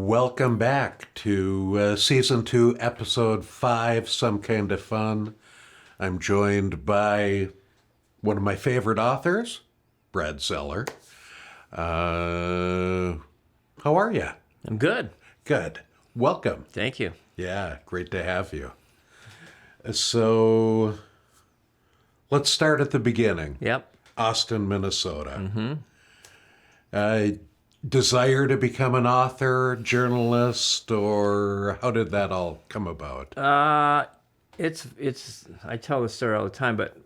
Welcome back to Season 2, Episode 5, Some Kind of Fun. I'm joined by one of my favorite authors, Brad Zellar. How are you? I'm good. Good. Welcome. Thank you. Yeah, great to have you. So, let's start at the beginning. Yep. Austin, Minnesota. Desire to become an author, journalist, or how did that all come about? It's. I tell this story all the time, but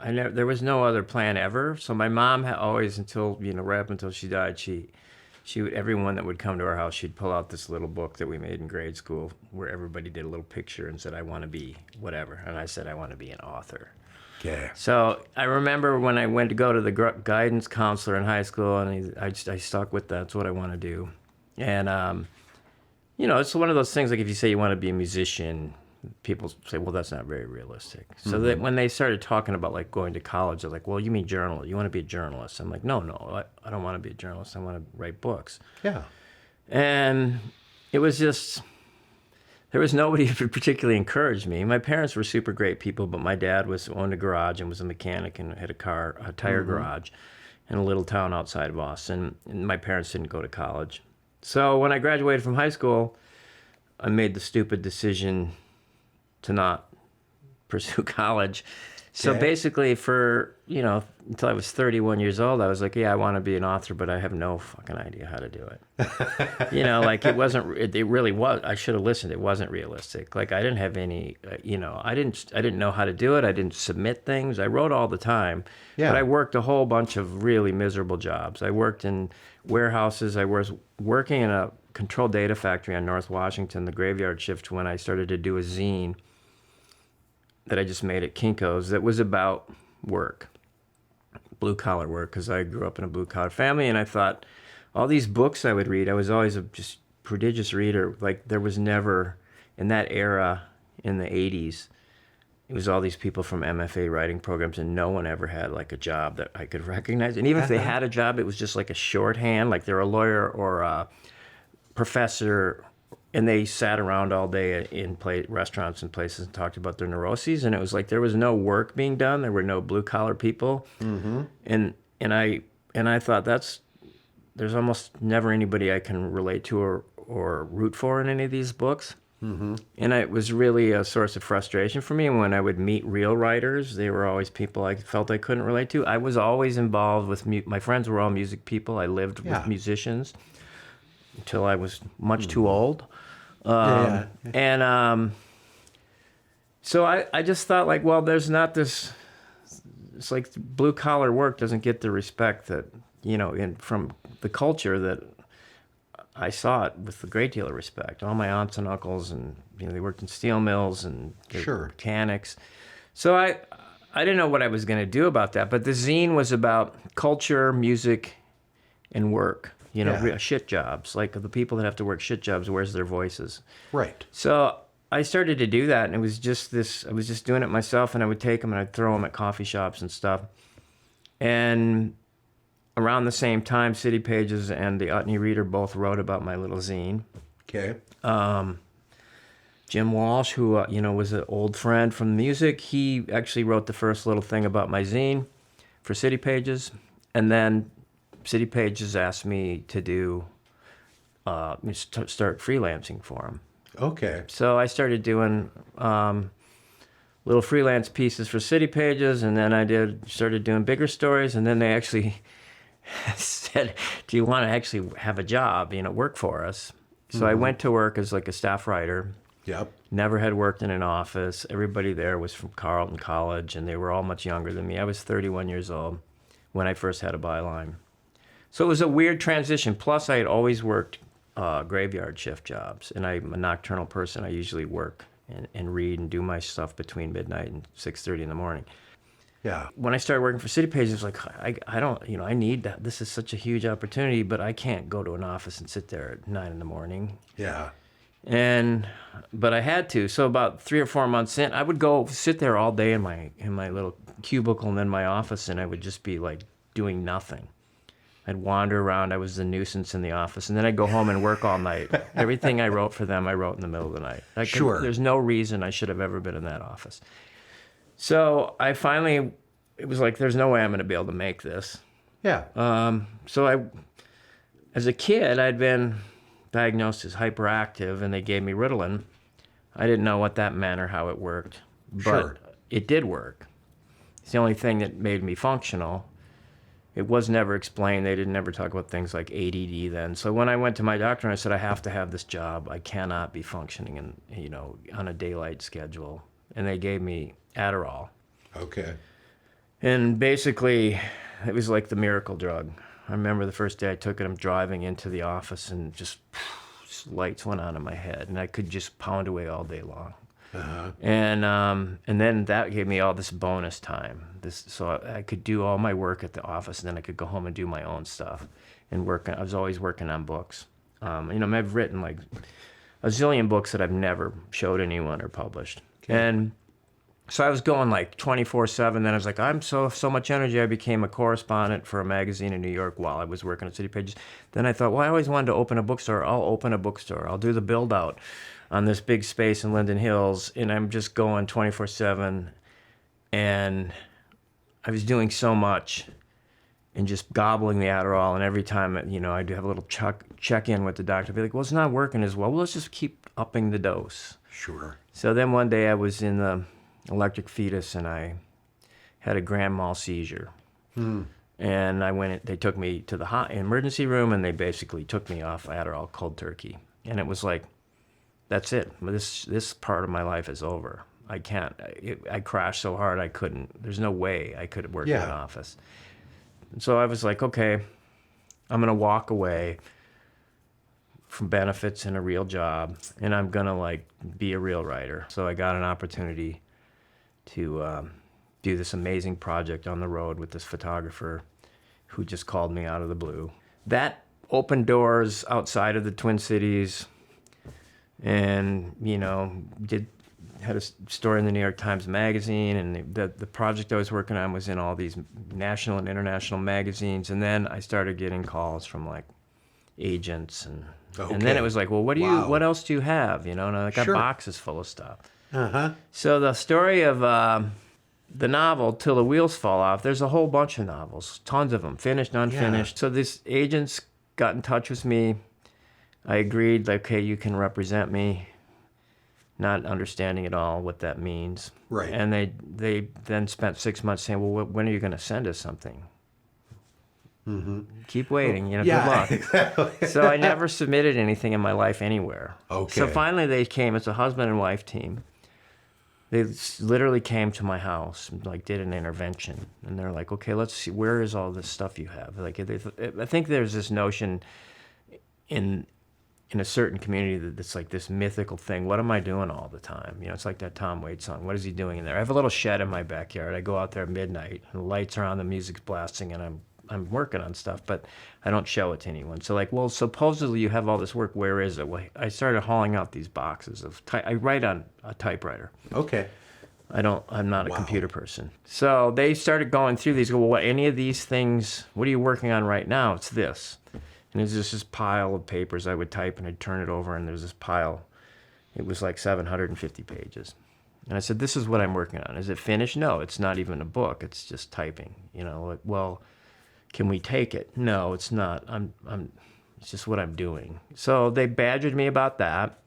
there was no other plan ever. So my mom had always, right up until she died, she would, everyone that would come to our house, she'd pull out this little book that we made in grade school where everybody did a little picture and said, I want to be whatever. And I said, I want to be an author. Okay. So I remember when I went to go to the guidance counselor in high school, and I stuck with that. That's what I want to do. And, it's one of those things, like if you say you want to be a musician, people say, well, that's not very realistic. So that when they started talking about like going to college, they're like, well, you mean journalist? You want to be a journalist? I'm like, no, I don't want to be a journalist. I want to write books. Yeah. And it was just... There was nobody who particularly encouraged me. My parents were super great people, but my dad owned a garage and was a mechanic and had a tire garage in a little town outside of Boston. And my parents didn't go to college. So when I graduated from high school, I made the stupid decision to not pursue college. So Okay. basically until I was 31 years old, I was like, yeah, I want to be an author, but I have no fucking idea how to do it. It really was, I should have listened. It wasn't realistic. Like I didn't have any, I didn't know how to do it. I didn't submit things. I wrote all the time, but I worked a whole bunch of really miserable jobs. I worked in warehouses. I was working in a controlled data factory on North Washington, the graveyard shift, when I started to do a zine that I just made at Kinko's that was about work, blue-collar work, because I grew up in a blue-collar family, and I thought all these books I would read, I was always a just prodigious reader. Like there was never, in that era, in the 80s, it was all these people from MFA writing programs, and no one ever had like a job that I could recognize. And even if they had a job, it was just like a shorthand, like they're a lawyer or a professor, and they sat around all day in restaurants and places and talked about their neuroses. And it was like there was no work being done. There were no blue collar people. Mm-hmm. And I thought there's almost never anybody I can relate to or root for in any of these books. Mm-hmm. And it was really a source of frustration for me. And when I would meet real writers, they were always people I felt I couldn't relate to. I was always involved with my friends were all music people. I lived with musicians until I was much too old. And so I just thought, like, well, there's not this, it's like blue collar work doesn't get the respect that, from the culture that I saw it with a great deal of respect. All my aunts and uncles, and, they worked in steel mills and they were mechanics. So I didn't know what I was going to do about that, but the zine was about culture, music, and work. Shit jobs, like the people that have to work shit jobs, where's their voices? Right. So I started to do that, and it was just I was just doing it myself, and I would take them and I'd throw them at coffee shops and stuff. And around the same time, City Pages and the Utney Reader both wrote about my little zine. Okay. Jim Walsh, who, was an old friend from music, he actually wrote the first little thing about my zine for City Pages, and then City Pages asked me to start freelancing for them. Okay. So I started doing little freelance pieces for City Pages, and then started doing bigger stories, and then they actually said, do you want to actually have a job, work for us? So I went to work as like a staff writer. Yep. Never had worked in an office. Everybody there was from Carleton College, and they were all much younger than me. I was 31 years old when I first had a byline. So it was a weird transition. Plus, I had always worked graveyard shift jobs, and I'm a nocturnal person. I usually work and read and do my stuff between midnight and 6:30 in the morning. Yeah. When I started working for City Pages, it was like, I don't, I need that. This is such a huge opportunity, but I can't go to an office and sit there at 9 in the morning. Yeah. But I had to. So about 3 or 4 months in, I would go sit there all day in my little cubicle and then my office, and I would just be like doing nothing. I'd wander around. I was the nuisance in the office. And then I'd go home and work all night. Everything I wrote for them, I wrote in the middle of the night. Sure. There's no reason I should have ever been in that office. So I finally, it was like, there's no way I'm going to be able to make this. Yeah. As a kid, I'd been diagnosed as hyperactive, and they gave me Ritalin. I didn't know what that meant or how it worked, but Sure. it did work. It's the only thing that made me functional. It was never explained. They didn't ever talk about things like ADD then. So when I went to my doctor and I said, I have to have this job. I cannot be functioning on a daylight schedule. And they gave me Adderall. Okay. And basically, it was like the miracle drug. I remember the first day I took it, I'm driving into the office and just lights went on in my head. And I could just pound away all day long. Uh-huh. And then that gave me all this bonus time. So I could do all my work at the office, and then I could go home and do my own stuff and work. I was always working on books. I've written like a zillion books that I've never showed anyone or published. Okay. And so I was going like 24/7. Then I was like, I'm so much energy. I became a correspondent for a magazine in New York while I was working at City Pages. Then I thought, well, I always wanted to open a bookstore. I'll open a bookstore. I'll do the build out on this big space in Linden Hills, and I'm just going 24/7, and I was doing so much and just gobbling the Adderall, and every time, I'd have a little check in with the doctor, be like, well, it's not working as well. Well, let's just keep upping the dose. Sure. So then one day I was in the electric fetus, and I had a grand mal seizure. And they took me to the emergency room, and they basically took me off Adderall cold turkey. And it was like, that's it. This part of my life is over. I can't. I crashed so hard I couldn't. There's no way I could work in an office. And so I was like, okay, I'm gonna walk away from benefits and a real job, and I'm gonna be a real writer. So I got an opportunity to do this amazing project on the road with this photographer who just called me out of the blue. That opened doors outside of the Twin Cities. And had a story in the New York Times Magazine, and the project I was working on was in all these national and international magazines. And then I started getting calls from agents, and then it was like, well, what else do you have? And I got boxes full of stuff. So the story of the novel Till the Wheels Fall Off, there's a whole bunch of novels, tons of them, finished, unfinished. So these agents got in touch with me. I agreed, okay, you can represent me, not understanding at all what that means. Right. And they then spent 6 months saying, well, when are you going to send us something? Keep waiting, good luck. Exactly. So I never submitted anything in my life anywhere. Okay. So finally they came, it's a husband and wife team. They literally came to my house and did an intervention. And they're like, okay, let's see, where is all this stuff you have? I think there's this notion in a certain community that's like this mythical thing. What am I doing all the time? It's like that Tom Waits song. What is he doing in there? I have a little shed in my backyard. I go out there at midnight, and the lights are on, the music's blasting, and I'm working on stuff, but I don't show it to anyone. So well, supposedly you have all this work. Where is it? Well, I started hauling out these boxes of I write on a typewriter. Okay. I'm not a computer person. So they started going through these. Well, any of these things, what are you working on right now? It's this. And there's just this pile of papers I would type, and I'd turn it over, and there's this pile. It was like 750 pages. And I said, this is what I'm working on. Is it finished? No, it's not even a book. It's just typing. Well, can we take it? No, it's not. It's just what I'm doing. So they badgered me about that.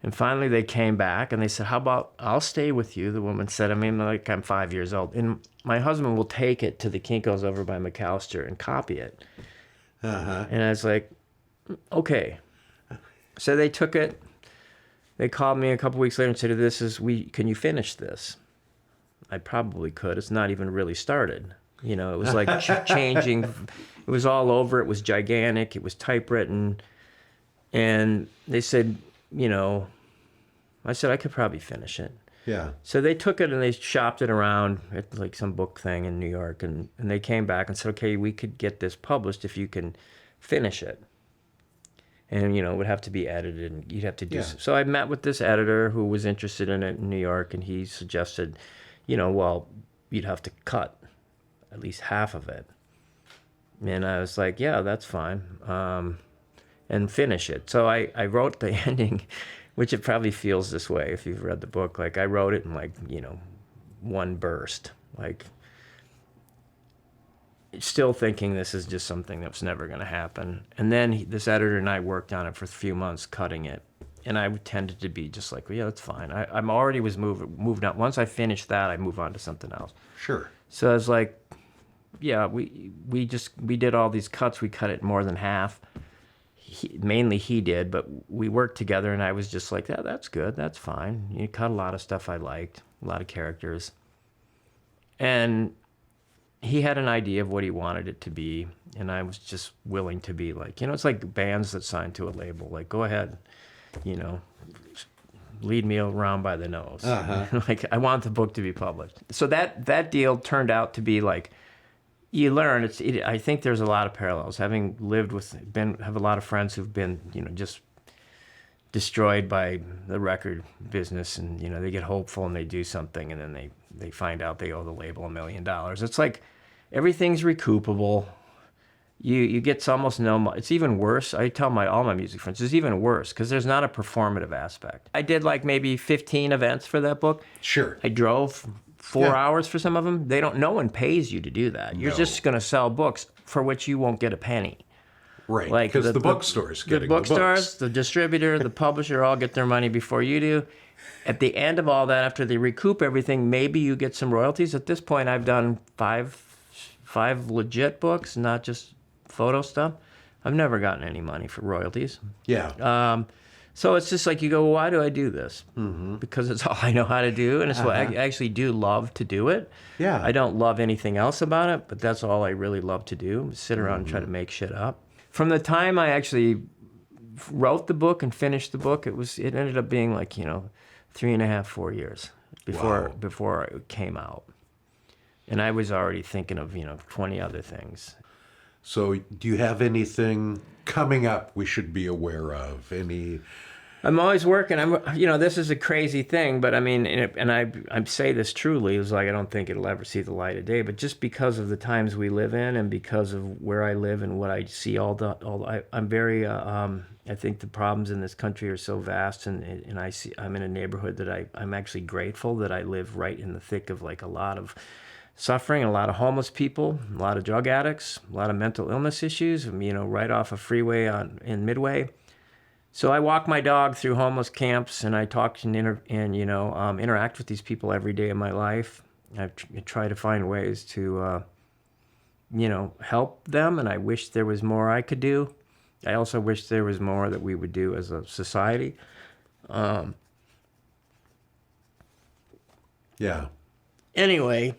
And finally they came back, and they said, how about I'll stay with you? The woman said, I'm 5 years old. And my husband will take it to the Kinko's over by McAllister and copy it. And I was like, okay. So they took it. They called me a couple weeks later and said, can you finish this? I probably could. It's not even really started. It was like changing. It was all over. It was gigantic. It was typewritten. And they said, I said, I could probably finish it. Yeah. So they took it and they shopped it around at some book thing in New York, and they came back and said, okay, we could get this published if you can finish it. And, it would have to be edited, and you'd have to do so I met with this editor who was interested in it in New York, and he suggested, well, you'd have to cut at least half of it. And I was like, yeah, that's fine. And finish it. So I wrote the ending, which it probably feels this way if you've read the book. Like I wrote it in like, one burst. Like still thinking this is just something that was never going to happen. And then this editor and I worked on it for a few months, cutting it. And I tended to be just like, well, yeah, that's fine. I'm already was moved on. Once I finished that, I move on to something else. Sure. So I was like, yeah, we did all these cuts. We cut it more than half. Mainly he did, but we worked together, and I was just like, yeah, that's good. That's fine. You cut a lot of stuff I liked, a lot of characters. And he had an idea of what he wanted it to be, and I was just willing to be like, it's like bands that sign to a label. Like, go ahead, lead me around by the nose. Like, I want the book to be published. So that deal turned out to be like, you learn. I think there's a lot of parallels. Having lived have a lot of friends who've been, just destroyed by the record business, and they get hopeful and they do something, and then they find out they owe the label $1 million. It's like everything's recoupable. You get almost no. It's even worse. I tell all my music friends it's even worse because there's not a performative aspect. I did like maybe 15 events for that book. Sure. I drove 4 hours for some of them. No one pays you to do that. You're just going to sell books for which you won't get a penny. Right. Like because the bookstores getting the bookstores, the distributor, the publisher all get their money before you do. At the end of all that, after they recoup everything, maybe you get some royalties. At this point, I've done five legit books, not just photo stuff. I've never gotten any money for royalties. Yeah. So it's just like you go, well, why do I do this? Mm-hmm. Because it's all I know how to do, and it's what I actually do love to do it. Yeah. I don't love anything else about it, but that's all I really love to do, sit around and try to make shit up. From the time I actually wrote the book and finished the book, it ended up being like, 3.5, 4 years before it came out. And I was already thinking of, 20 other things. So do you have anything coming up we should be aware of? I'm always working. This is a crazy thing, but I mean, and I say this truly, it's like I don't think it'll ever see the light of day, but just because of the times we live in and because of where I live and what I see I'm very, I think the problems in this country are so vast, and I'm in a neighborhood that I'm actually grateful that I live right in the thick of like a lot of suffering, a lot of homeless people, a lot of drug addicts, a lot of mental illness issues, right off a freeway in Midway. So I walk my dog through homeless camps, and I talk and interact with these people every day of my life. I try to find ways to, help them, and I wish there was more I could do. I also wish there was more that we would do as a society. Yeah. Anyway,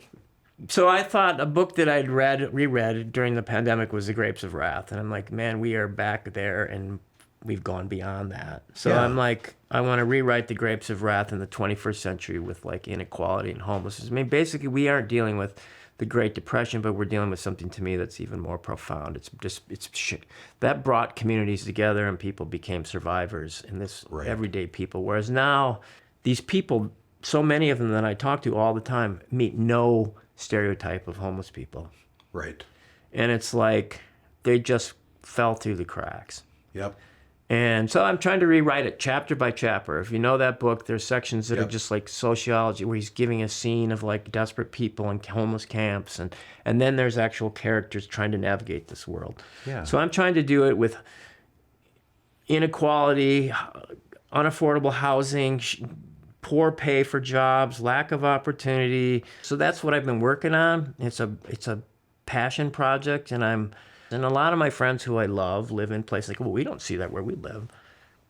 so I thought a book that I'd reread during the pandemic was The Grapes of Wrath, and I'm like, man, we are back there, and we've gone beyond that. So I'm like, I want to rewrite The Grapes of Wrath in the 21st century with like inequality and homelessness. I mean, basically, we aren't dealing with the Great Depression, but we're dealing with something to me that's even more profound. It's shit that brought communities together, and people became survivors, and this everyday people. Whereas now, these people, so many of them that I talk to all the time, meet no stereotype of homeless people. Right. And it's like they just fell through the cracks. Yep. And so I'm trying to rewrite it chapter by chapter. If you know that book, there's sections that are just like sociology, where he's giving a scene of like desperate people in homeless camps, and then there's actual characters trying to navigate this world. Yeah. So I'm trying to do it with inequality, unaffordable housing, poor pay for jobs, lack of opportunity. So that's what I've been working on. It's a passion project, and a lot of my friends who I love live in places like, well, we don't see that where we live.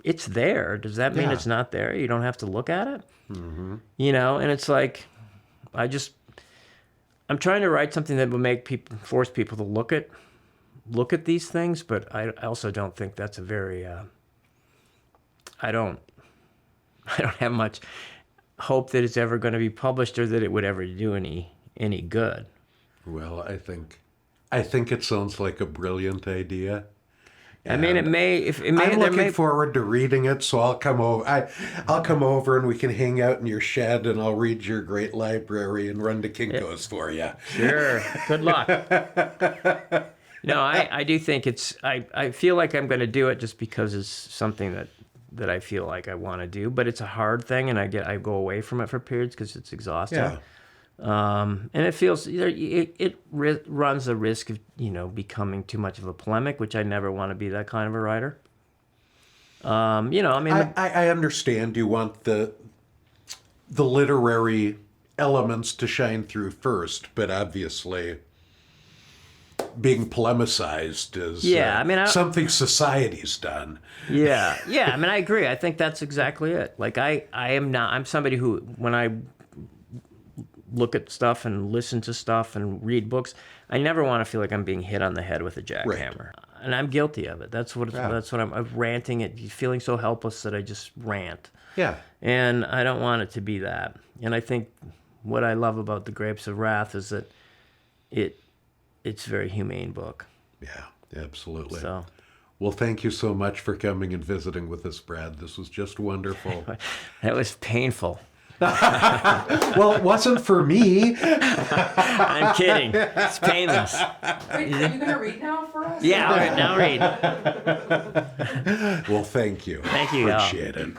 It's there. Does that mean it's not there? You don't have to look at it? Mm-hmm. And it's like, I'm trying to write something that will force people to look at these things, but I also don't think that's a very, I don't have much hope that it's ever going to be published or that it would ever do any good. Well, I think it sounds like a brilliant idea. I mean, it may. I'm looking forward to reading it, so I'll come over. I'll come over and we can hang out in your shed, and I'll read your great library and run to Kinko's for you. Sure. Good luck. No, I do think I feel like I'm going to do it just because it's something that I feel like I want to do, but it's a hard thing, and I go away from it for periods because it's exhausting. Yeah. And it feels it runs the risk of becoming too much of a polemic, which I never want to be that kind of a writer. I mean, I understand you want the literary elements to shine through first, but obviously being polemicized is something society's done. Yeah. I mean, I agree. I think that's exactly it. Like I'm somebody who, when I look at stuff and listen to stuff and read books, I never want to feel like I'm being hit on the head with a jackhammer. Right. And I'm guilty of it. That's what I'm ranting at, feeling so helpless that I just rant. Yeah. And I don't want it to be that. And I think what I love about The Grapes of Wrath is that it's a very humane book. Yeah, absolutely. So, well, thank you so much for coming and visiting with us, Brad. This was just wonderful. That was painful. Well, it wasn't for me. I'm kidding. It's painless. Wait, are you going to read now for us? Yeah, all right, now read. Well, thank you. Thank you. Appreciate it.